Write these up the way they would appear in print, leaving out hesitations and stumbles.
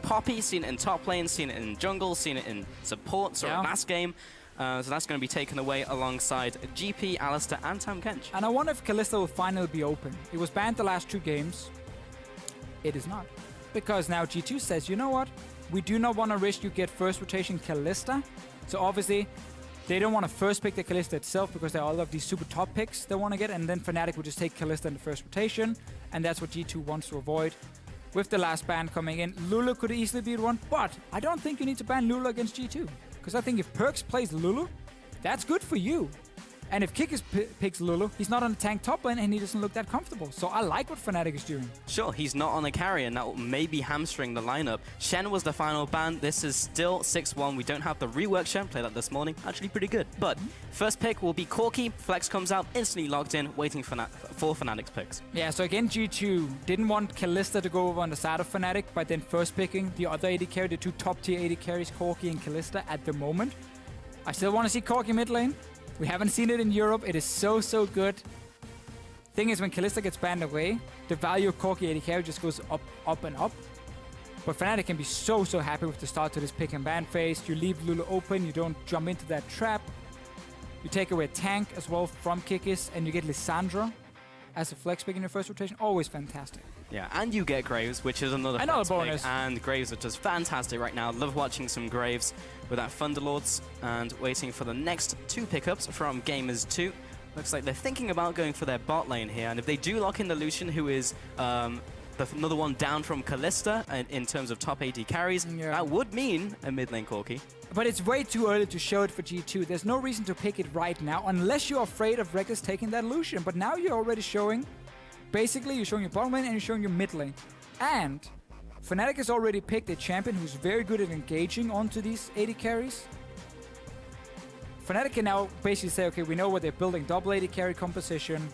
Poppy, seen it in top lane, seen it in jungle, seen it in support, sort of last game. So that's going to be taken away alongside GP, Alistair, and Tam Kench. And I wonder if Kalista will finally be open. It was banned the last 2 games. It is not. Because now G2 says, you know what? We do not want to risk you get first rotation Kalista. So obviously, they don't want to first pick the Kalista itself because there are all of these super top picks they want to get. And then Fnatic will just take Kalista in the first rotation. And that's what G2 wants to avoid. With the last ban coming in, Lulu could easily be one, but I don't think you need to ban Lulu against G2. Because I think if Perks plays Lulu, that's good for you. And if Kikis picks Lulu, he's not on a tank top lane and he doesn't look that comfortable. So I like what Fnatic is doing. Sure, he's not on a carry and that will maybe hamstring the lineup. Shen was the final ban. This is still 6-1. We don't have the rework Shen. Played that this morning. Actually pretty good. But first pick will be Corki. Flex comes out, instantly logged in, waiting for Fnatic's picks. Yeah, so again, G2 didn't want Kalista to go over on the side of Fnatic, but then first picking the other AD carry, the 2 top tier AD carries, Corki and Kalista at the moment. I still want to see Corki mid lane. We haven't seen it in Europe. It is so good. Thing is, when Kalista gets banned away, the value of Corki AD carry just goes up and up. But Fnatic can be so happy with the start to this pick and ban phase. You leave Lulu open, you don't jump into that trap. You take away a tank as well from Kikis, and you get Lissandra as a flex pick in your first rotation. Always fantastic. Yeah, and you get Graves, which is another bonus. Pick, and Graves are just fantastic right now. Love watching some Graves with that Thunderlords and waiting for the next 2 pickups from Gamers 2. Looks like they're thinking about going for their bot lane here, and if they do lock in the Lucian, who is another one down from Kalista in terms of top AD carries, that would mean a mid lane Corki. But it's way too early to show it for G2. There's no reason to pick it right now, unless you're afraid of Rekkles taking that Lucian. But now you're already showing, basically, you're showing your bottom lane and you're showing your mid lane. And Fnatic has already picked a champion who's very good at engaging onto these AD carries. Fnatic can now basically say, okay, we know what they're building, double AD carry composition.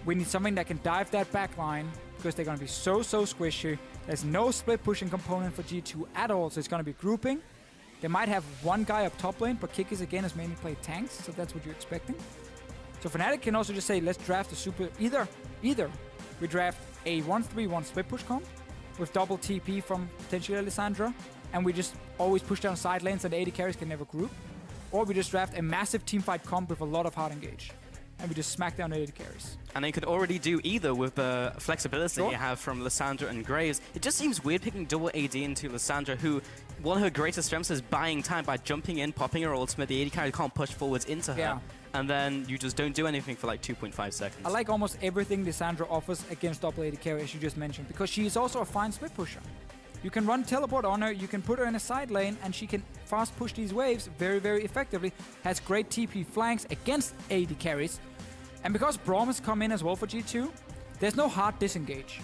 We need something that can dive that back line because they're going to be so squishy. There's no split pushing component for G2 at all, so it's going to be grouping. They might have one guy up top lane, but Kikis again has mainly played tanks, so that's what you're expecting. So Fnatic can also just say, let's draft a super... Either we draft a 1-3-1 split push comp with double TP from potentially Lissandra, and we just always push down side lanes and the AD carries can never group. Or we just draft a massive teamfight comp with a lot of hard engage, and we just smack down the AD carries. And they could already do either with the flexibility you have from Lissandra and Graves. It just seems weird picking double AD into Lissandra, who one of her greatest strengths is buying time by jumping in, popping her ultimate. The AD carry can't push forwards into her. And then you just don't do anything for like 2.5 seconds. I like almost everything Lissandra offers against double AD carry, as you just mentioned, because she's also a fine split pusher. You can run teleport on her, you can put her in a side lane, and she can fast push these waves very effectively. Has great TP flanks against AD carries. And because Braum has come in as well for G2, there's no hard disengage.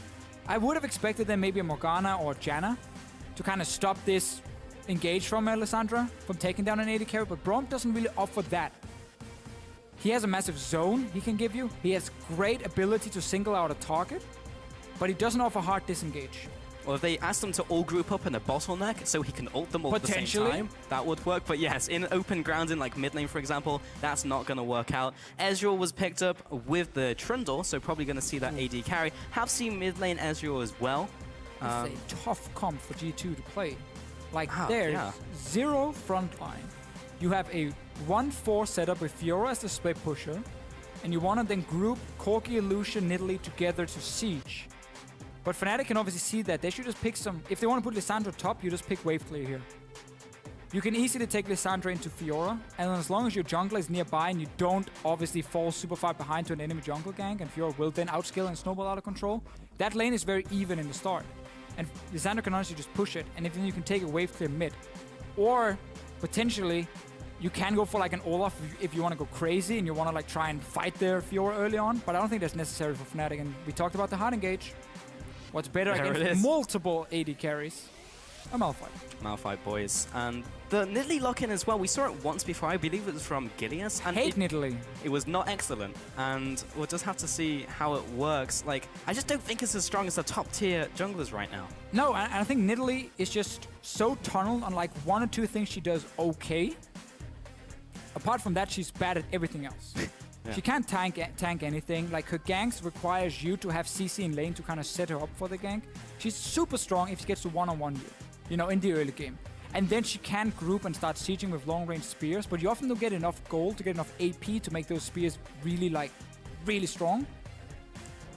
I would have expected then maybe a Morgana or Janna to kind of stop this engage from Lissandra from taking down an AD carry, but Braum doesn't really offer that. He has a massive zone he can give you. He has great ability to single out a target, but he doesn't offer hard disengage. Or if they ask them to all group up in a bottleneck so he can ult them all at the same time, that would work. But yes, in open ground in like mid lane, for example, that's not going to work out. Ezreal was picked up with the Trundle, so probably going to see that AD carry. Have seen mid lane Ezreal as well. It's a tough comp for G2 to play. Like there's zero front line. You have a 1-4 setup with Fiora as the split pusher, and you want to then group Corki, Lucian, Nidalee together to siege. But Fnatic can obviously see that. They should just pick some... If they want to put Lissandra top, you just pick wave clear here. You can easily take Lissandra into Fiora, and as long as your jungler is nearby and you don't obviously fall super far behind to an enemy jungle gank, and Fiora will then outscale and snowball out of control, that lane is very even in the start. And Lissandra can honestly just push it, and then you can take a wave clear mid. Or, potentially, you can go for like an Olaf if you want to go crazy and you want to like try and fight their Fiora early on, but I don't think that's necessary for Fnatic, and we talked about the hard engage. What's better against multiple AD carries? A Malphite. Malphite, boys. And the Nidalee lock-in as well. We saw it once before. I believe it was from Gileas. And Nidalee. It was not excellent. And we'll just have to see how it works. Like, I just don't think it's as strong as the top-tier junglers right now. No, and I think Nidalee is just so tunneled on like 1 or 2 things she does okay. Apart from that, she's bad at everything else. She can't tank anything. Like, her ganks requires you to have CC in lane to kind of set her up for the gank. She's super strong if she gets to one-on-one you. you know, in the early game. And then she can group and start sieging with long-range spears, but you often don't get enough gold to get enough AP to make those spears really, like, really strong.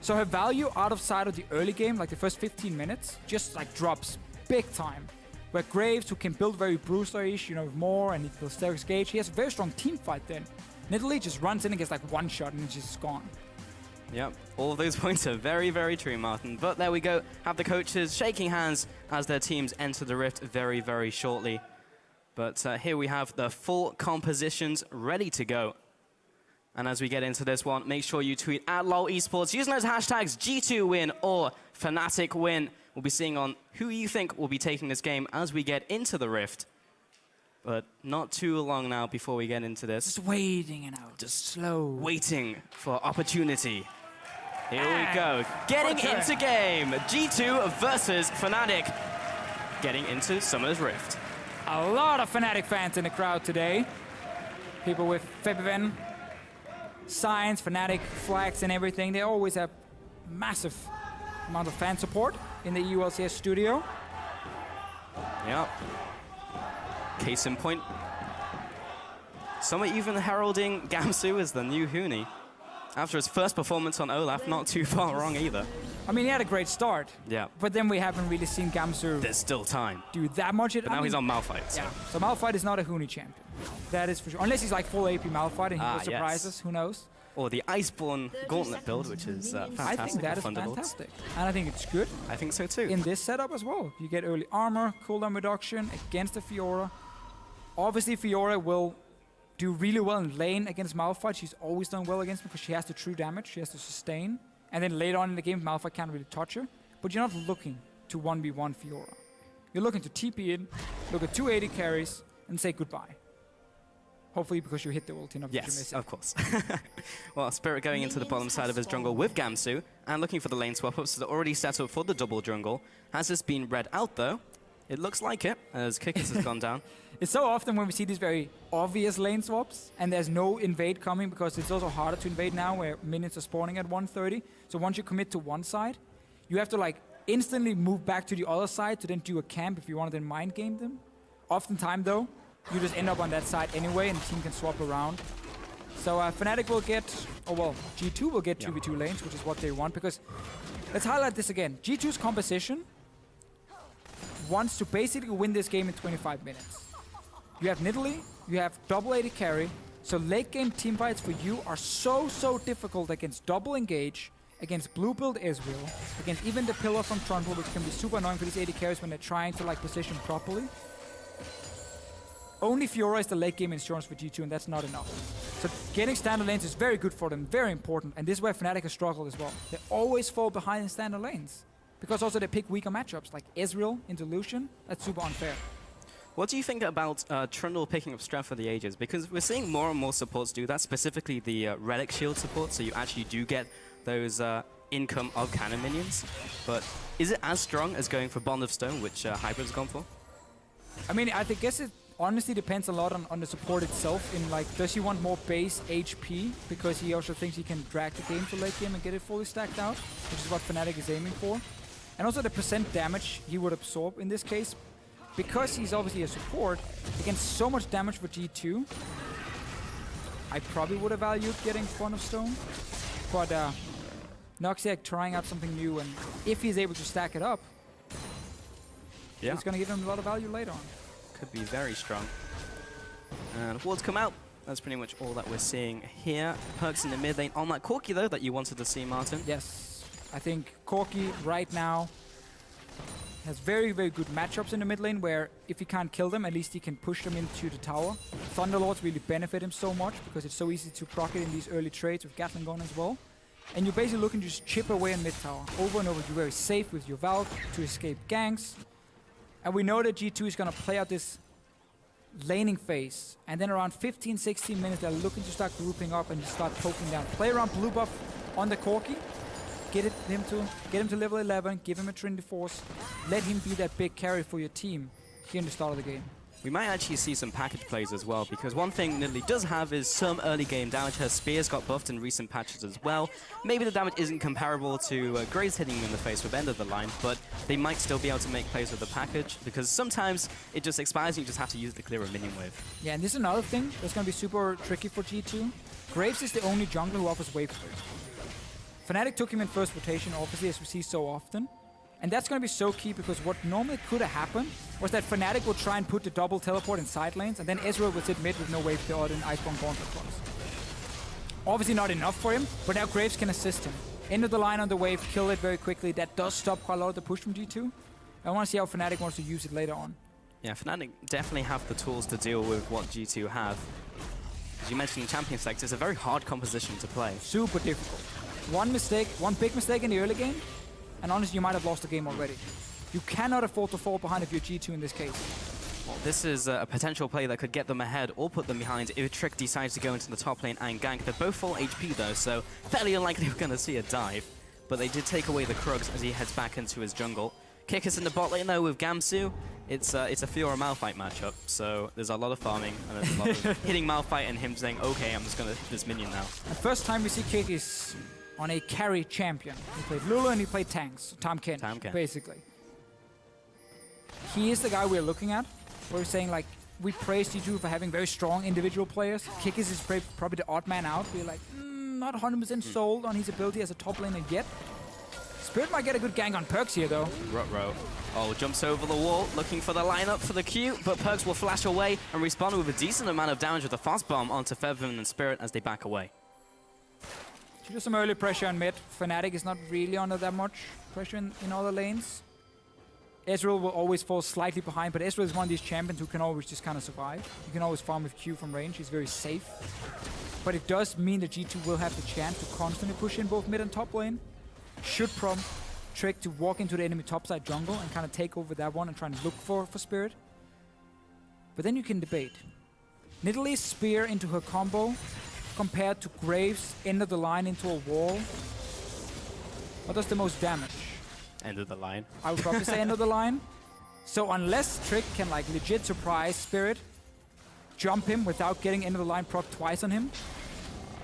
So her value out of sight of the early game, like the first 15 minutes, just like drops big time. Where Graves, who can build very Brewster-ish, you know, with more, and he builds Sterak's Gauge, he has a very strong team fight then. Nidalee just runs in and gets like one shot and it's just gone. Yep, all of those points are very, very true, Martin. But there we go, have the coaches shaking hands as their teams enter the Rift very, very shortly. But here we have the full compositions ready to go. And as we get into this one, make sure you tweet at LOL eSports using those hashtags G2 win or Fnatic win. We'll be seeing on who you think will be taking this game as we get into the Rift. But not too long now before we get into this. Just waiting it out. Just slow. Waiting for opportunity. Here we go. Getting into game. G2 versus Fnatic. Getting into Summer's Rift. A lot of Fnatic fans in the crowd today. People with Febiven, signs, Fnatic flags and everything. They always have massive amount of fan support in the EU LCS studio. Yep. Case in point. Some are even heralding Gamsu as the new Huni. After his first performance on Olaf, not too far wrong either. I mean, he had a great start. Yeah. But then we haven't really seen Gamsu There's still time. do that much. But now he's on Malphite. So. Yeah. So Malphite is not a Huni champion. That is for sure. Unless he's like full AP Malphite and he will surprise us. Who knows? Or the Iceborne Gauntlet build, which is fantastic. I think that is fantastic. And I think it's good. I think so too. In this setup as well. You get early armor, cooldown reduction against the Fiora. Obviously, Fiora will do really well in lane against Malphite. She's always done well against him because she has the true damage. She has to sustain. And then later on in the game, Malphite can't really touch her. But you're not looking to 1v1 Fiora. You're looking to TP in, look at 280 carries, and say goodbye. Hopefully because you hit the ulti, not because you miss it. Of course. Well, Spirit going into the bottom side of his jungle with Gamsu and looking for the lane swap-ups that are already set up for the double jungle. Has this been read out, though? It looks like it, as Kickers has gone down. It's so often when we see these very obvious lane swaps, and there's no invade coming because it's also harder to invade now where minions are spawning at 130. So once you commit to one side, you have to like instantly move back to the other side to then do a camp if you want to then mind game them. Oftentimes, though, you just end up on that side anyway, and the team can swap around. So Fnatic will get, or well, G2 will get 2v2 lanes, which is what they want, because let's highlight this again. G2's composition wants to basically win this game in 25 minutes. You have Nidalee, you have double AD carry, so late game team fights for you are so difficult against double engage, against blue build Ezreal, against even the pillar from Trundle, which can be super annoying for these AD carries when they're trying to like position properly. Only Fiora is the late game insurance for G2, and that's not enough. So getting standard lanes is very good for them, very important, and this is where Fnatic has struggled as well. They always fall behind in standard lanes, because also they pick weaker matchups, like Ezreal into Lucian. That's super unfair. What do you think about Trundle picking up Strength for the Ages? Because we're seeing more and more supports do that, specifically the Relic Shield support, so you actually do get those income of cannon minions. But is it as strong as going for Bond of Stone, which Hybrid's gone for? I mean, I guess it honestly depends a lot on the support itself. In like, does he want more base HP? Because he also thinks he can drag the game to late game and get it fully stacked out, which is what Fnatic is aiming for. And also the percent damage he would absorb in this case. Because he's obviously a support, against so much damage for G2, I probably would have valued getting Bond of Stone. But Noxiac trying out something new, and if he's able to stack it up, it's going to give him a lot of value later on. Could be very strong. And wards come out. That's pretty much all that we're seeing here. Perks in the mid lane on that Corki, though, that you wanted to see, Martin. Yes. I think Corki right now has very good matchups in the mid lane where if he can't kill them, at least he can push them into the tower. Thunderlords really benefit him so much because it's so easy to proc it in these early trades with Gatling Gun as well. And you're basically looking to just chip away in mid tower. Over and over, you're very safe with your Valk to escape ganks. And we know that G2 is going to play out this laning phase. And then around 15-16 minutes, they're looking to start grouping up and just start poking down. Play around blue buff on the Corki. Get him to level 11, give him a Trinity Force, let him be that big carry for your team here in the start of the game. We might actually see some package plays as well, because one thing Nidalee does have is some early game damage. Her spears got buffed in recent patches as well. Maybe the damage isn't comparable to Graves hitting him in the face with end of the line, but they might still be able to make plays with the package, because sometimes it just expires and you just have to use the clear a minion wave. Yeah, and this is another thing that's going to be super tricky for G2. Graves is the only jungler who offers wave clear. Fnatic took him in first rotation, obviously, as we see so often. And that's going to be so key, because what normally could have happened was that Fnatic would try and put the double teleport in side lanes, and then Ezreal would sit mid with no wave clear or an Iceborne Gauntlet cross. Obviously not enough for him, but now Graves can assist him. End of the line on the wave, kill it very quickly. That does stop quite a lot of the push from G2. I want to see how Fnatic wants to use it later on. Yeah, Fnatic definitely have the tools to deal with what G2 have. As you mentioned in Champion Select, it's a very hard composition to play. Super difficult. One mistake, one big mistake in the early game, and honestly, you might have lost the game already. You cannot afford to fall behind if you're G2 in this case. Well, this is a potential play that could get them ahead or put them behind if Trick decides to go into the top lane and gank. They're both full HP though, so fairly unlikely we're going to see a dive. But they did take away the Krugs as he heads back into his jungle. Kick is in the bot lane though with Gamsu. It's a Fiora Malphite matchup, so there's a lot of farming and there's a lot of hitting Malphite and him saying, okay, I'm just going to hit this minion now. The first time we see Kick is on a carry champion. He played Lulu and he played tanks. Tahm Kench, basically. He is the guy we're looking at. We're saying, like, we praise G2 for having very strong individual players. Kick is probably the odd man out. We're like, not 100% sold on his ability as a top laner yet. Spirit might get a good gank on Perks here, though. Ruh-roh. Oh, jumps over the wall, looking for the lineup for the Q, but Perks will flash away and respond with a decent amount of damage with a fast bomb onto Featherman and Spirit as they back away. She does some early pressure on mid. Fnatic is not really under that much pressure in other lanes. Ezreal will always fall slightly behind, but Ezreal is one of these champions who can always just kind of survive. You can always farm with Q from range. He's very safe. But it does mean that G2 will have the chance to constantly push in both mid and top lane. Should prompt Trick to walk into the enemy topside jungle and kind of take over that one and try and look for Spirit. But then you can debate. Nidalee's spear into her combo compared to Graves' end of the line into a wall. What does the most damage? End of the line. I would probably say end of the line. So unless Trick can like legit surprise Spirit, jump him without getting end of the line proc twice on him,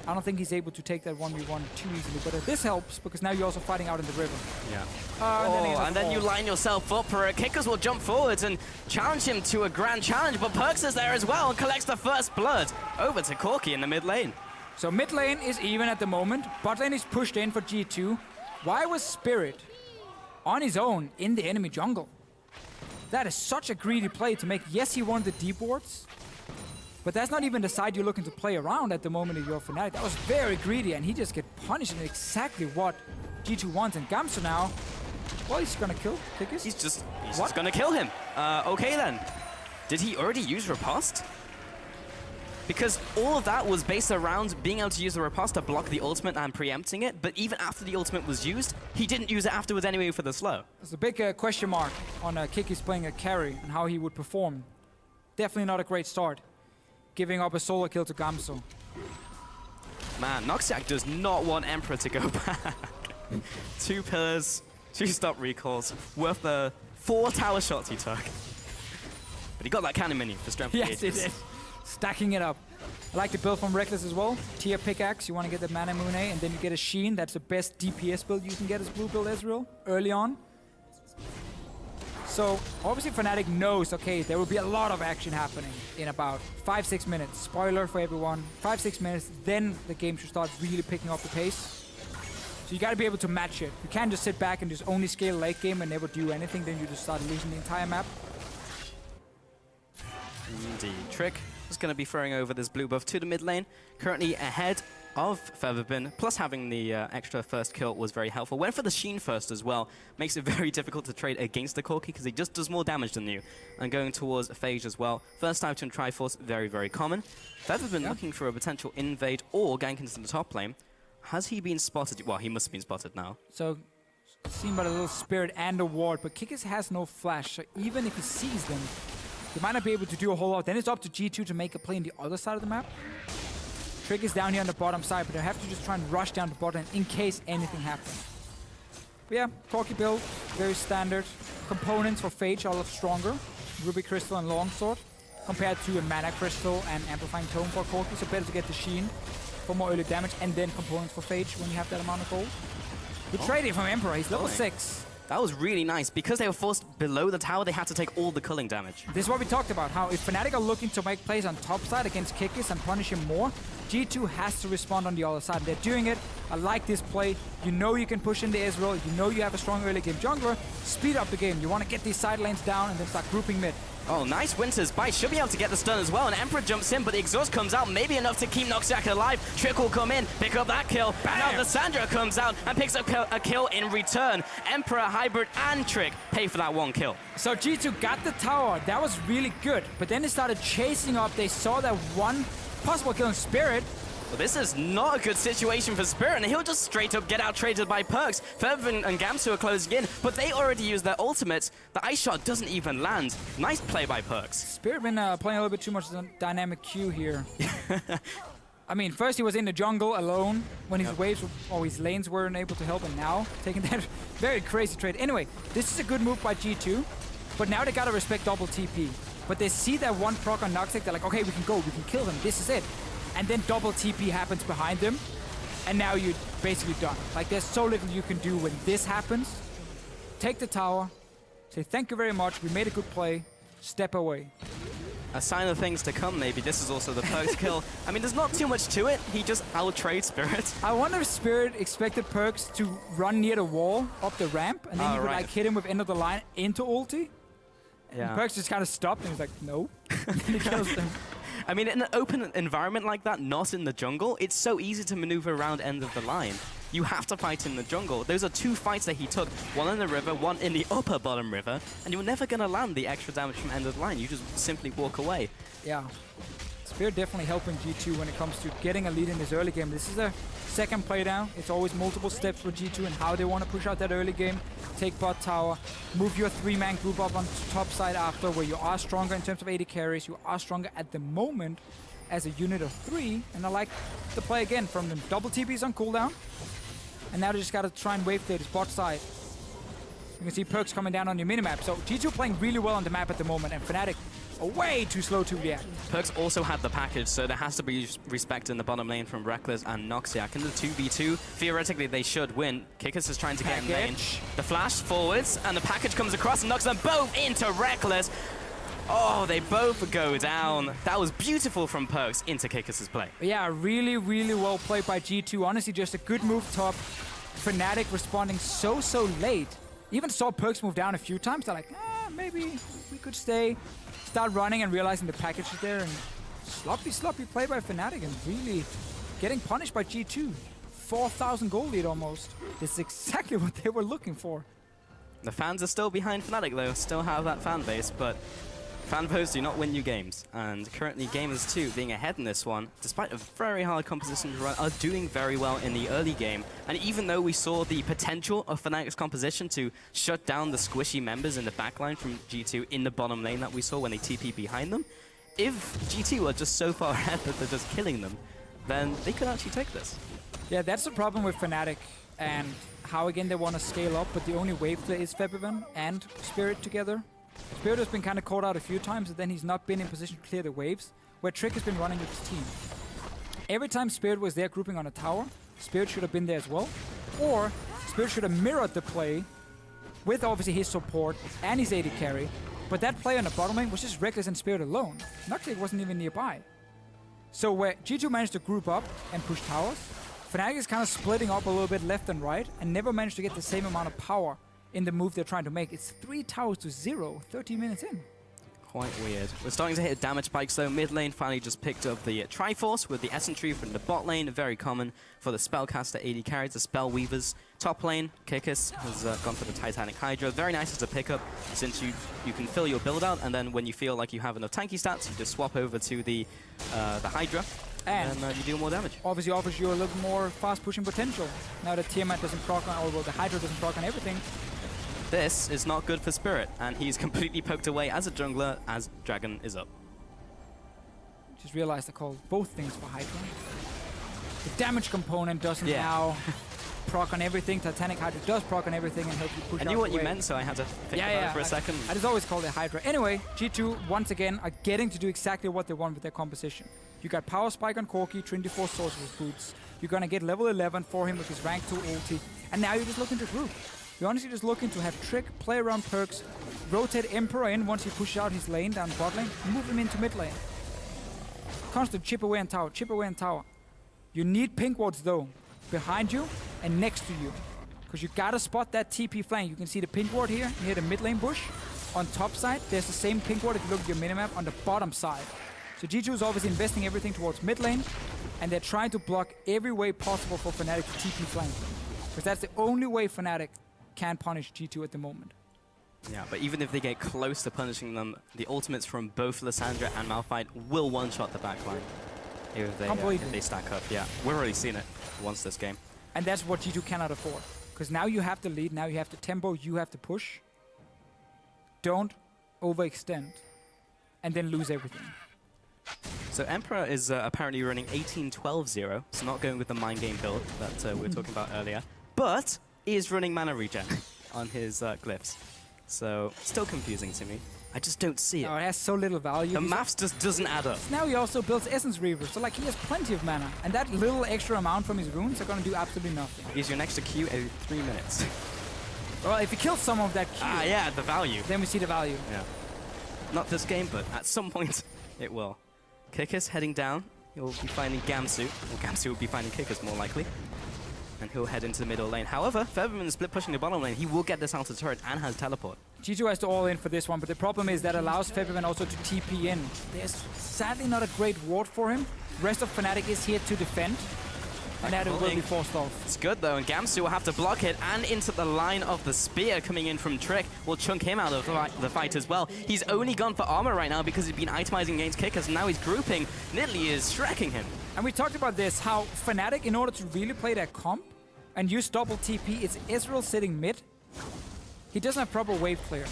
I don't think he's able to take that 1v1 too easily. But this helps because now you're also fighting out in the river. Yeah. And then you line yourself up for it. Kickers will jump forwards and challenge him to a grand challenge, but Perks is there as well and collects the first blood. Over to Corki in the mid lane. So mid lane is even at the moment. Bot lane is pushed in for G2. Why was Spirit on his own in the enemy jungle? That is such a greedy play to make. Yes, he wanted the deep wards, but that's not even the side you're looking to play around at the moment if you're Fnatic. That was very greedy, and he just get punished in exactly what G2 wants. And Gamsu now, well, he's gonna kill Kickers. He's just gonna kill him. Okay then. Did he already use Riposte? Because all of that was based around being able to use the Riposte to block the ultimate and preempting it, but even after the ultimate was used, he didn't use it afterwards anyway for the slow. There's a big question mark on Kikis playing a carry and how he would perform. Definitely not a great start, giving up a solo kill to Gamsu. Man, Noxiac does not want Emperor to go back. 2 pillars, 2 stop recalls, worth the 4 tower shots he took. But he got that cannon minion for strength. Yes, it did. Stacking it up. I like the build from Reckless as well. Tier pickaxe, you want to get the Mana Moon A, and then you get a Sheen. That's the best DPS build you can get as blue build Ezreal early on. So obviously Fnatic knows, okay, there will be a lot of action happening in about 5-6 minutes. Spoiler for everyone, 5-6 minutes, then the game should start really picking up the pace. So you got to be able to match it. You can't just sit back and just only scale late game and never do anything, then you just start losing the entire map. Indeed. Trick is going to be throwing over this blue buff to the mid lane. Currently ahead of Featherbin, plus having the extra first kill was very helpful. Went for the Sheen first as well. Makes it very difficult to trade against the Corki because he just does more damage than you. And going towards Phage as well. First item Triforce, very, very common. Featherbin looking for a potential invade or gank into the top lane. Has he been spotted? Well, he must have been spotted now. So, seen by a little Spirit and a ward, but Kikis has no flash, so even if he sees them, he might not be able to do a whole lot. Then it's up to G2 to make a play on the other side of the map. Trick is down here on the bottom side, but they have to just try and rush down the bottom in case anything happens. But yeah, Corki build, very standard. Components for Phage are a lot stronger. Ruby Crystal and Longsword. compared to a Mana Crystal and Amplifying Tome for Corki. So better to get the Sheen for more early damage and then components for Phage when you have that amount of gold. Good trading from Emperor. He's level 6. That was really nice. Because they were forced below the tower, they had to take all the culling damage. This is what we talked about, how if Fnatic are looking to make plays on top side against Kikis and punish him more, G2 has to respond on the other side. They're doing it. I like this play. You know you can push into Ezreal. You know you have a strong early game jungler. Speed up the game. You want to get these side lanes down and then start grouping mid. Oh, nice Winter's Bite. Should be able to get the stun as well. And Emperor jumps in, but the exhaust comes out. Maybe enough to keep Noxiac alive. Trick will come in, pick up that kill. Bam! Now Lissandra comes out and picks up a kill in return. Emperor, Hybrid, and Trick pay for that one kill. So G2 got the tower. That was really good. But then they started chasing up. They saw that one possible kill in Spirit. Well, this is not a good situation for Spirit, and he'll just straight up get out traded by Perks. Fervin and Gamsu are closing in, but they already used their ultimates. The ice shot doesn't even land. Nice play by Perks. Spirit been playing a little bit too much dynamic Q here. I mean, first he was in the jungle alone when his waves or his lanes weren't able to help, and now taking that very crazy trade. Anyway, this is a good move by G2, but now they gotta respect double TP. But they see that one proc on Noxic, they're like, okay, we can go, we can kill them, this is it. And then double TP happens behind them, and now you're basically done. Like, there's so little you can do when this happens. Take the tower, say thank you very much, we made a good play, step away. A sign of things to come, maybe. This is also the Perks kill. I mean, there's not too much to it. He just out-trades Spirit. I wonder if Spirit expected Perks to run near the wall, up the ramp, and then you could like hit him with end of the line into ulti. Yeah. And Perks just kind of stopped, and he's like, no. And then he kills them. I mean, in an open environment like that, not in the jungle, it's so easy to maneuver around end of the line. You have to fight in the jungle. Those are 2 fights that he took, one in the river, one in the upper bottom river, and you're never going to land the extra damage from end of the line. You just simply walk away. Yeah. Spirit definitely helping G2 when it comes to getting a lead in this early game. This is a second play down. It's always multiple steps for G2 and how they want to push out that early game. Take bot tower, move your 3-man group up on top side after, where you are stronger in terms of AD carries. You are stronger at the moment as a unit of 3. And I like the play again from them. Double TPs on cooldown. And now they just got to try and wave clear this bot side. You can see Perks coming down on your minimap. So G2 playing really well on the map at the moment, and Fnatic are way too slow to react. Perks also had the package, so there has to be respect in the bottom lane from Reckless and Noxiac. In the 2v2, theoretically they should win. Kikis is trying to get in lane. The flash forwards, and the package comes across and knocks them both into Reckless. Oh, they both go down. That was beautiful from Perks into Kikis' play. Yeah, really, really well played by G2. Honestly, just a good move top. Fnatic responding so late. Even saw Perks move down a few times. They're like, maybe we could stay. Start running and realizing the package is there. And sloppy play by Fnatic and really getting punished by G2. 4,000 gold lead almost. This is exactly what they were looking for. The fans are still behind Fnatic though. Still have that fan base, but fan votes do not win you games. And currently Gamers 2 being ahead in this one, despite a very hard composition to run, are doing very well in the early game. And even though we saw the potential of Fnatic's composition to shut down the squishy members in the backline from G2 in the bottom lane that we saw when they TP behind them, if G2 are just so far ahead that they're just killing them, then they could actually take this. Yeah, that's the problem with Fnatic and how again they want to scale up, but the only wave play is Febiven and Spirit together. Spirit has been kind of caught out a few times, and then he's not been in position to clear the waves, where Trick has been running with his team. Every time Spirit was there grouping on a tower, Spirit should have been there as well, or Spirit should have mirrored the play with obviously his support and his AD carry, but that play on the bottom lane was just Reckless and Spirit alone. Noxiac wasn't even nearby. So where G2 managed to group up and push towers, Fnatic is kind of splitting up a little bit left and right, and never managed to get the same amount of power in the move they're trying to make. It's 3 towers to 0, 13 minutes in. Quite weird. We're starting to hit damage spikes though. Mid lane finally just picked up the Triforce with the Essentry from the bot lane. Very common for the Spellcaster AD carries, the Spell Weavers. Top lane, Kikis has gone for the Titanic Hydra. Very nice as a pickup since you can fill your build out, and then when you feel like you have enough tanky stats, you just swap over to the Hydra. And you do more damage. Obviously offers you a little more fast pushing potential. Now that Tiamat doesn't proc on, or the Hydra doesn't proc on everything. This is not good for Spirit, and he's completely poked away as a jungler as Dragon is up. Just realized I called both things for Hydra. The damage component doesn't now proc on everything. Titanic Hydra does proc on everything and help you push out I knew what the you wave. meant, so I had to think about it for a second. I just always call it Hydra. Anyway, G2 once again are getting to do exactly what they want with their composition. You got Power Spike on Corki, Trinity Force Sorcerer's Boots. You're gonna get level 11 for him with his rank 2 ulti. And now you're just looking to group. You're honestly just looking to have Trick, play around perks, rotate Emperor in once he pushes out his lane down bot lane, move him into mid lane. Constant chip away and tower, chip away and tower. You need pink wards though, behind you and next to you. Because you gotta spot that TP flank. You can see the pink ward here, near the mid lane bush. On top side, there's the same pink ward if you look at your minimap on the bottom side. So G2 is obviously investing everything towards mid lane, and they're trying to block every way possible for Fnatic to TP flank. Because that's the only way Fnatic can punish G2 at the moment. Yeah, but even if they get close to punishing them, the ultimates from both Lissandra and Malphite will one-shot the backline if they stack up. Yeah, we've already seen it once this game. And that's what G2 cannot afford. Because now you have the lead, now you have the tempo, you have to push. Don't overextend and then lose everything. So Emperor is apparently running 18-12-0, so not going with the mind game build that we were talking about earlier, but he is running mana regen on his glyphs. So still confusing to me. I just don't see it. Oh, it has so little value. The maths just doesn't add up. Now he also builds Essence Reaver, so like he has plenty of mana, and that little extra amount from his runes are gonna do absolutely nothing. He's your next to Q every 3 minutes. Well, if he kills some of that Q, yeah, the value. then we see the value. Yeah. Not this game, but at some point it will. Kikis heading down. He'll be finding Gamsu. Or Gamsu will be finding Kikis more likely. And he'll head into the middle lane. However, Featherman split pushing the bottom lane. He will get this out of turret and has teleport. G2 has to all in for this one, but the problem is that allows Featherman also to TP in. There's sadly not a great ward for him. Rest of Fnatic is here to defend. And that will be forced off. It's good though, and Gamsu will have to block it, and into the line of the spear coming in from Trick will chunk him out of the fight as well. He's only gone for armor right now because he's been itemizing against Kickers, and now he's grouping. Nidalee is Shrekking him. And we talked about this, how Fnatic, in order to really play their comp and use double TP, it's Ezreal sitting mid. He doesn't have proper wave clear.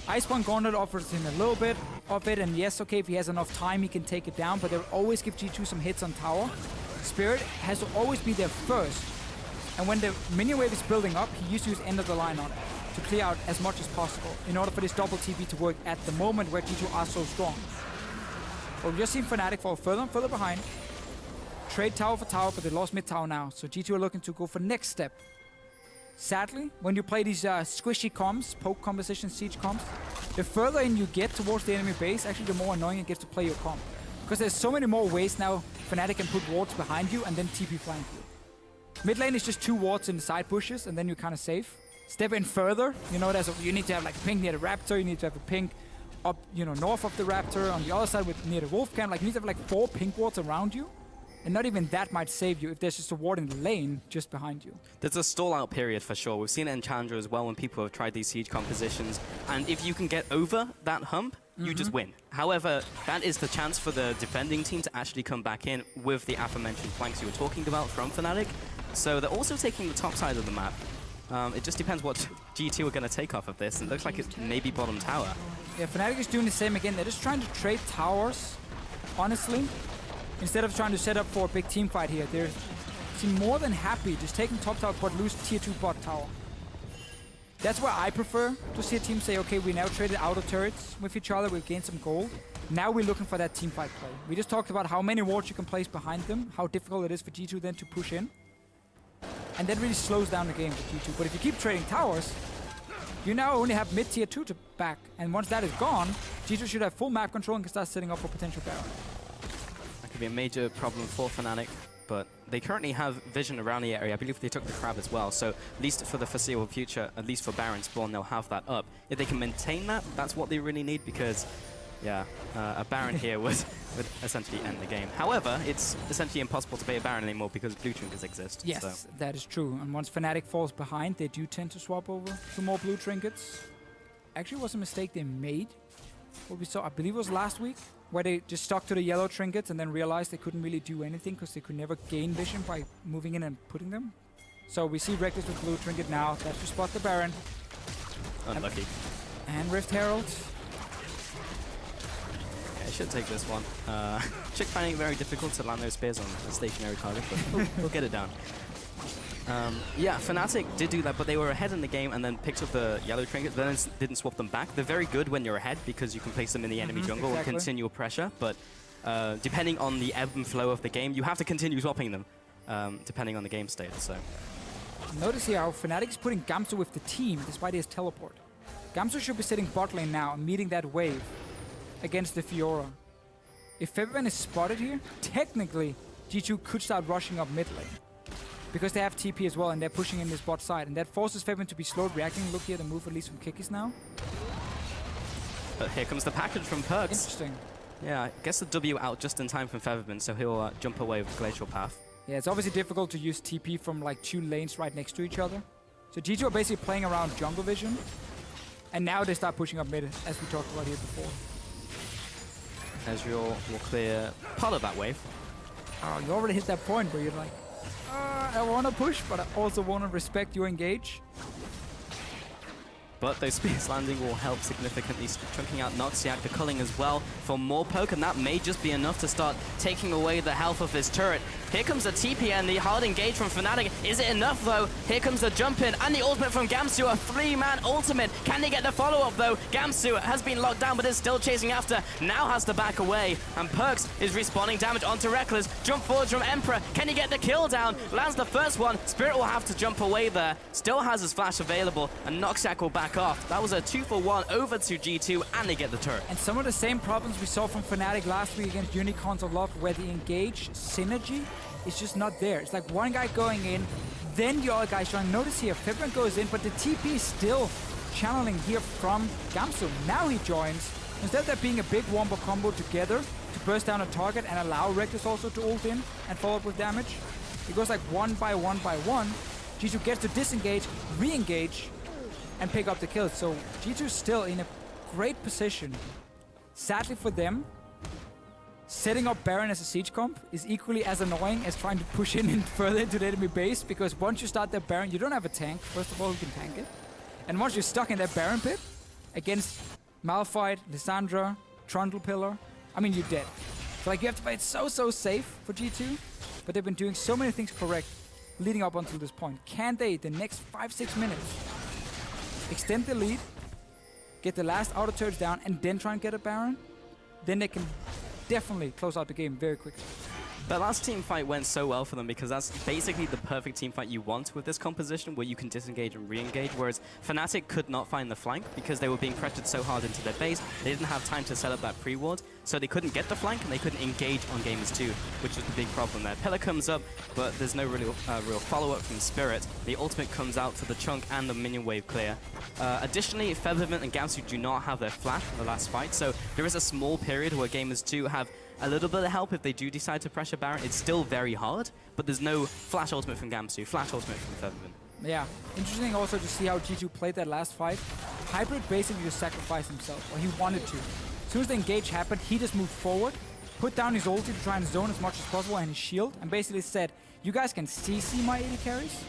Iceborne Gauntlet offers him a little bit of it, and yes, okay, if he has enough time, he can take it down, but they'll always give G2 some hits on tower. Spirit has to always be there first, and when the minion wave is building up, he used to use end of the line on it to clear out as much as possible in order for this double TP to work at the moment where G2 are so strong. But we've just seen Fnatic fall further and further behind. Trade tower for tower, but they lost mid tower now, so G2 are looking to go for next step. Sadly, when you play these squishy comps, poke composition, siege comps, the further in you get towards the enemy base, actually the more annoying it gets to play your comp. Because there's so many more ways now Fnatic can put wards behind you and then TP flank you. Mid lane is just 2 wards in the side pushes and then you're kind of safe. Step in further, you know, you need to have like pink near the Raptor, you need to have a pink up, you know, north of the Raptor, on the other side with near the Wolf Camp, like you need to have like 4 pink wards around you. And not even that might save you if there's just a ward in the lane just behind you. There's a stall out period for sure. We've seen it in Challenger as well when people have tried these siege compositions. And if you can get over that hump, you just win. However, that is the chance for the defending team to actually come back in with the aforementioned flanks you were talking about from Fnatic. So they're also taking the top side of the map. It just depends what G2 are going to take off of this. It looks like it's maybe bottom tower. Yeah, Fnatic is doing the same again. They're just trying to trade towers, honestly. Instead of trying to set up for a big team fight here, they're more than happy just taking top tower but lose tier 2 bot tower. That's where I prefer to see a team say, okay, we now traded outer turrets with each other, we've gained some gold. Now we're looking for that team fight play. We just talked about how many wards you can place behind them, how difficult it is for G2 then to push in. And that really slows down the game for G2. But if you keep trading towers, you now only have mid tier 2 to back. And once that is gone, G2 should have full map control and can start setting up for potential Baron. That could be a major problem for Fnatic. But they currently have vision around the area. I believe they took the crab as well. So at least for the foreseeable future, at least for Baron spawn, they'll have that up. If they can maintain that, that's what they really need because, yeah, a Baron here would essentially end the game. However, it's essentially impossible to play a Baron anymore because blue trinkets exist. Yes, so. That is true. And once Fnatic falls behind, they do tend to swap over to more blue trinkets. Actually, it was a mistake they made. What we saw, I believe it was last week, where they just stuck to the yellow trinkets and then realized they couldn't really do anything because they could never gain vision by moving in and putting them. So we see Reckless with blue trinket now. That's to spot the Baron. Unlucky. And Rift Herald. Yeah, I should take this one. Chick finding it very difficult to land those spears on a stationary target, but we'll get it down. Yeah, Fnatic did do that, but they were ahead in the game and then picked up the yellow trinkets, but then didn't swap them back. They're very good when you're ahead because you can place them in the enemy jungle and continue pressure, but depending on the ebb and flow of the game, you have to continue swapping them, depending on the game state. So notice here how Fnatic is putting Gamsu with the team despite his teleport. Gamsu should be sitting bot lane now and meeting that wave against the Fiora. If Febiven is spotted here, technically G2 could start rushing up mid lane. Because they have TP as well and they're pushing in this bot side. And that forces Febiven to be slow reacting. Look here, the move at least from Kikis now. But here comes the package from Perks. Interesting. Yeah, gets the W out just in time from Febiven, so he'll jump away with Glacial Path. Yeah, it's obviously difficult to use TP from like 2 lanes right next to each other. So G2 are basically playing around jungle vision. And now they start pushing up mid, as we talked about here before. Ezreal will clear part of that wave. Oh, you already hit that point where you're like, I want to push, but I also want to respect your engage. But those spears landing will help significantly, chunking out Noxiac, the culling as well for more poke, and that may just be enough to start taking away the health of his turret. Here comes the TP and the hard engage from Fnatic. Is it enough though? Here comes the jump in and the ultimate from Gamsu, a 3-man ultimate. Can they get the follow-up though? Gamsu has been locked down but is still chasing after, now has to back away. And Perks is respawning damage onto Reckless. Jump forwards from Emperor. Can he get the kill down? Lands the first one. Spirit will have to jump away there. Still has his flash available and Noxiac will back off. That was a 2-for-1 over to G2 and they get the turret. And some of the same problems we saw from Fnatic last week against Unicorns of Love, where the engage synergy is just not there. It's like one guy going in, then the other guy showing. Notice here, Febiven goes in, but the TP is still channeling here from Gamsu. Now he joins. Instead of there being a big wombo combo together to burst down a target and allow Reckless also to ult in and follow up with damage, it goes like one by one by one. G2 gets to disengage, re-engage, and pick up the kills. So G2 is still in a great position. Sadly for them, setting up Baron as a siege comp is equally as annoying as trying to push in further into the enemy base, because once you start that Baron, you don't have a tank, first of all, who can tank it. And once you're stuck in that Baron pit against Malphite, Lissandra, Trundle Pillar, I mean, you're dead. So like, you have to play it so safe for G2, but they've been doing so many things correct leading up until this point. Can they, the next 5-6 minutes, extend the lead, get the last outer turrets down, and then try and get a Baron? Then they can definitely close out the game very quickly. That last team fight went so well for them because that's basically the perfect team fight you want with this composition, where you can disengage and re-engage, whereas Fnatic could not find the flank because they were being pressured so hard into their base. They didn't have time to set up that pre-ward, so they couldn't get the flank and they couldn't engage on Gamers 2, which was the big problem there. Pillar comes up, but there's no real follow-up from Spirit. The ultimate comes out for the chunk and the minion wave clear. Additionally, Featherman and Gamsu do not have their flash in the last fight, so there is a small period where Gamers 2 have a little bit of help if they do decide to pressure Baron. It's still very hard, but there's no flash ultimate from Gamsu, flash ultimate from Featherman. Yeah, interesting also to see how G2 played that last fight. Hybrid basically just sacrificed himself, or he wanted to. As soon as the engage happened, he just moved forward, put down his ulti to try and zone as much as possible and his shield, and basically said, you guys can CC my AD carries,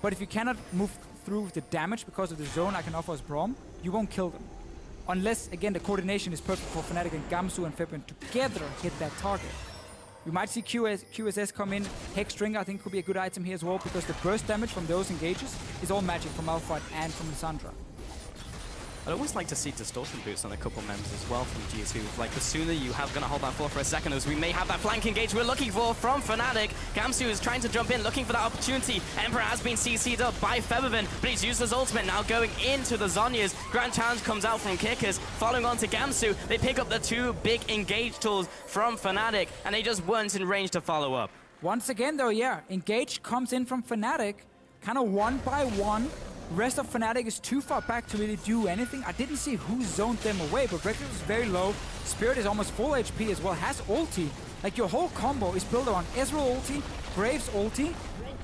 but if you cannot move through with the damage because of the zone I can offer as Braum, you won't kill them. Unless, again, the coordination is perfect for Fnatic and Gamsu and Febiven together hit that target. We might see QSS come in. Hexstring, I think, could be a good item here as well, because the burst damage from those engages is all magic from Malphite and from Lissandra. I'd always like to see distortion boots on a couple members as well from G2. Like, the sooner you have gonna hold that fort for a second, as we may have that flank engage we're looking for from Fnatic. Gamsu is trying to jump in, looking for that opportunity. Emperor has been CC'd up by Featherman, but he's used his ultimate now going into the Zhonya's. Grand Challenge comes out from Kickers, following on to Gamsu. They pick up the 2 big engage tools from Fnatic, and they just weren't in range to follow up. Once again, though, yeah, engage comes in from Fnatic, kind of one by one. Rest of Fnatic is too far back to really do anything. I didn't see who zoned them away, but Reckless is very low. Spirit is almost full HP as well, has ulti. Like, your whole combo is built on Ezreal ulti, Graves ulti,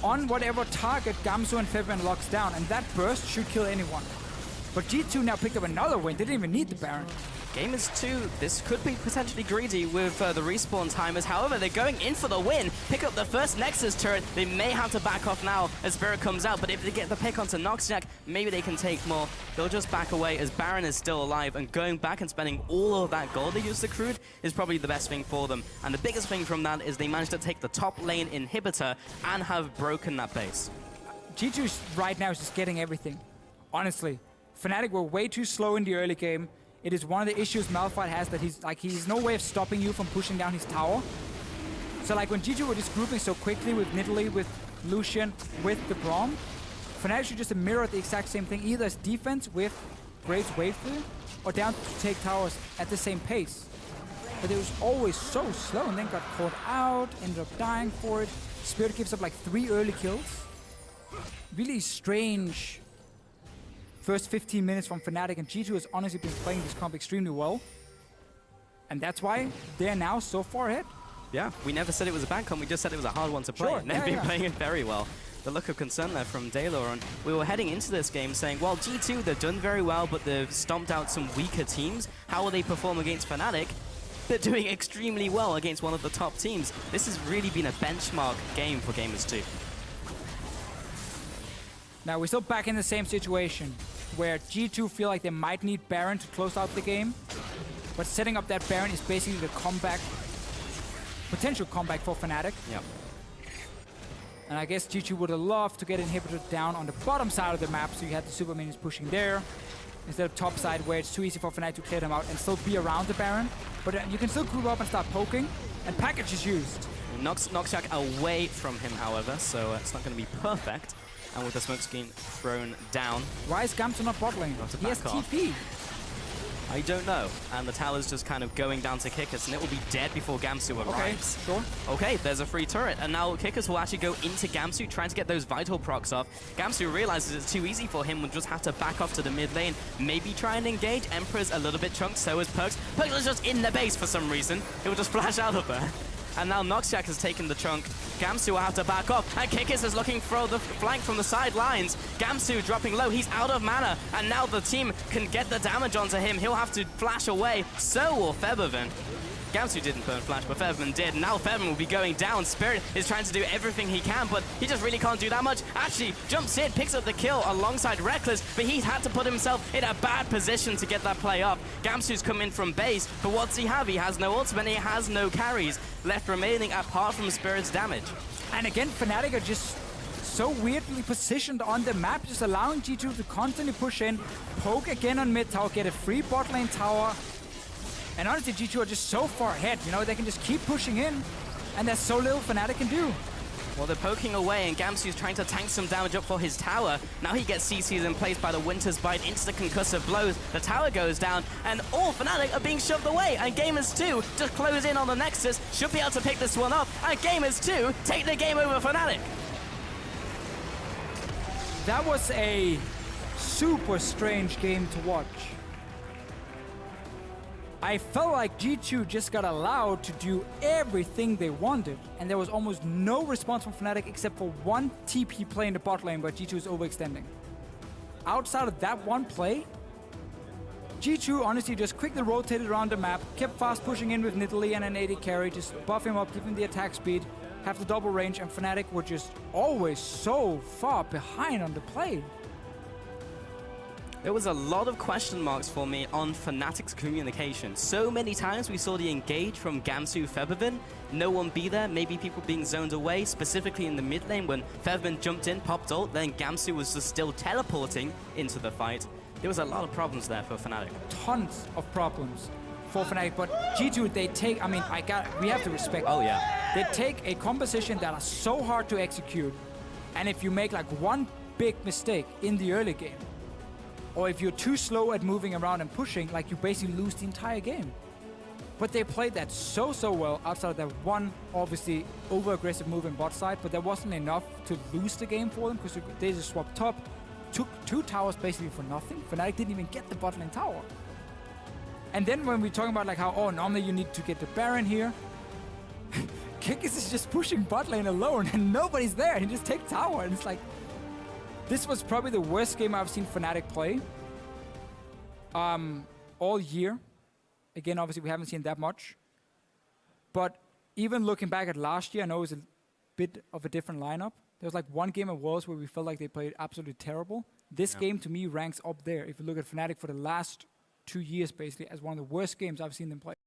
on whatever target Gamsu and Febiven locks down, and that burst should kill anyone. But G2 now picked up another win. They didn't even need the Baron. Gamers 2, this could be potentially greedy with the respawn timers. However, they're going in for the win. Pick up the first Nexus turret. They may have to back off now as Spirit comes out, but if they get the pick onto Noxiac, maybe they can take more. They'll just back away as Baron is still alive, and going back and spending all of that gold they just accrued is probably the best thing for them. And the biggest thing from that is they managed to take the top lane inhibitor and have broken that base. G2 right now is just getting everything. Honestly, Fnatic were way too slow in the early game. It is one of the issues Malphite has, that he's no way of stopping you from pushing down his tower. So like when G2 were just grouping so quickly with Nidalee, with Lucian, with the Braum, Fnatic should just mirror the exact same thing, either as defense with Graves wave clear, or down to take towers at the same pace. But it was always so slow, and then got caught out, ended up dying for it. Spirit gives up like 3 early kills. Really strange first 15 minutes from Fnatic, and G2 has honestly been playing this comp extremely well. And that's why they're now so far ahead. Yeah, we never said it was a bad comp, we just said it was a hard one to play. Sure. And they've been playing it very well. The look of concern there from Daylor, and we were heading into this game saying, well, G2, they've done very well, but they've stomped out some weaker teams. How will they perform against Fnatic? They're doing extremely well against one of the top teams. This has really been a benchmark game for Gamers 2. Now we're still back in the same situation, where G2 feel like they might need Baron to close out the game. But setting up that Baron is basically the comeback, potential comeback for Fnatic. Yep. And I guess G2 would have loved to get Inhibitor down on the bottom side of the map, so you had the super minions pushing there, instead of top side where it's too easy for Fnatic to clear them out and still be around the Baron. But you can still group up and start poking, and package is used. Noxiac away from him, however, so it's not going to be perfect. And with the smoke screen thrown down. Why is Gamsu not bot lane? He has TP. I don't know. And the tower's just kind of going down to Kikis, and it will be dead before Gamsu arrives. Okay, sure. Okay, there's a free turret, and now Kikis will actually go into Gamsu, trying to get those vital procs off. Gamsu realizes it's too easy for him, will just have to back off to the mid lane, maybe try and engage. Emperor's a little bit chunked, so is Perkz. Perkz is just in the base for some reason. It will just flash out of there. And now Noxiac has taken the chunk. Gamsu will have to back off. And Kikis is looking for the flank from the sidelines. Gamsu dropping low. He's out of mana. And now the team can get the damage onto him. He'll have to flash away. So will Featherman. Gamsu didn't burn flash, but Featherman did. Now Featherman will be going down. Spirit is trying to do everything he can, but he just really can't do that much. Actually, jumps in, picks up the kill alongside Reckless, but he's had to put himself in a bad position to get that play off. Gamsu's come in from base, but what's he have? He has no ultimate, he has no carries left remaining apart from Spirit's damage. And again, Fnatic are just so weirdly positioned on the map, just allowing G2 to constantly push in, poke again on mid tower, get a free bot lane tower. And honestly, G2 are just so far ahead, you know, they can just keep pushing in, and there's so little Fnatic can do. Well, they're poking away, and Gamsu's trying to tank some damage up for his tower. Now he gets CC'd in place by the Winter's Bite, into the concussive blows. The tower goes down, and all Fnatic are being shoved away, and Gamers 2 just close in on the Nexus, should be able to pick this one up, and Gamers 2 take the game over Fnatic. That was a super strange game to watch. I felt like G2 just got allowed to do everything they wanted, and there was almost no response from Fnatic except for one TP play in the bot lane where G2 is overextending. Outside of that one play, G2 honestly just quickly rotated around the map, kept fast pushing in with Nidalee and an AD carry, just buff him up, give him the attack speed, have the double range, and Fnatic were just always so far behind on the play. There was a lot of question marks for me on Fnatic's communication. So many times we saw the engage from Gamsu Featherman, no one be there, maybe people being zoned away, specifically in the mid lane when Featherman jumped in, popped ult, then Gamsu was just still teleporting into the fight. There was a lot of problems there for Fnatic. Tons of problems for Fnatic, but G2, they take, I mean, we have to respect. Oh yeah. They take a composition that are so hard to execute, and if you make like one big mistake in the early game, or if you're too slow at moving around and pushing, like you basically lose the entire game. But they played that so well outside of that one, obviously, over-aggressive move in bot side, but that wasn't enough to lose the game for them because they just swapped top, took 2 towers basically for nothing. Fnatic didn't even get the bot lane tower. And then when we're talking about like how, oh, normally you need to get the Baron here, Kikis is just pushing bot lane alone and nobody's there. He just takes tower and it's like, this was probably the worst game I've seen Fnatic play all year. Again, obviously, we haven't seen that much. But even looking back at last year, I know it was a bit of a different lineup. There was like one game at Worlds where we felt like they played absolutely terrible. This game, to me, ranks up there. If you look at Fnatic for the last 2 years, basically, as one of the worst games I've seen them play.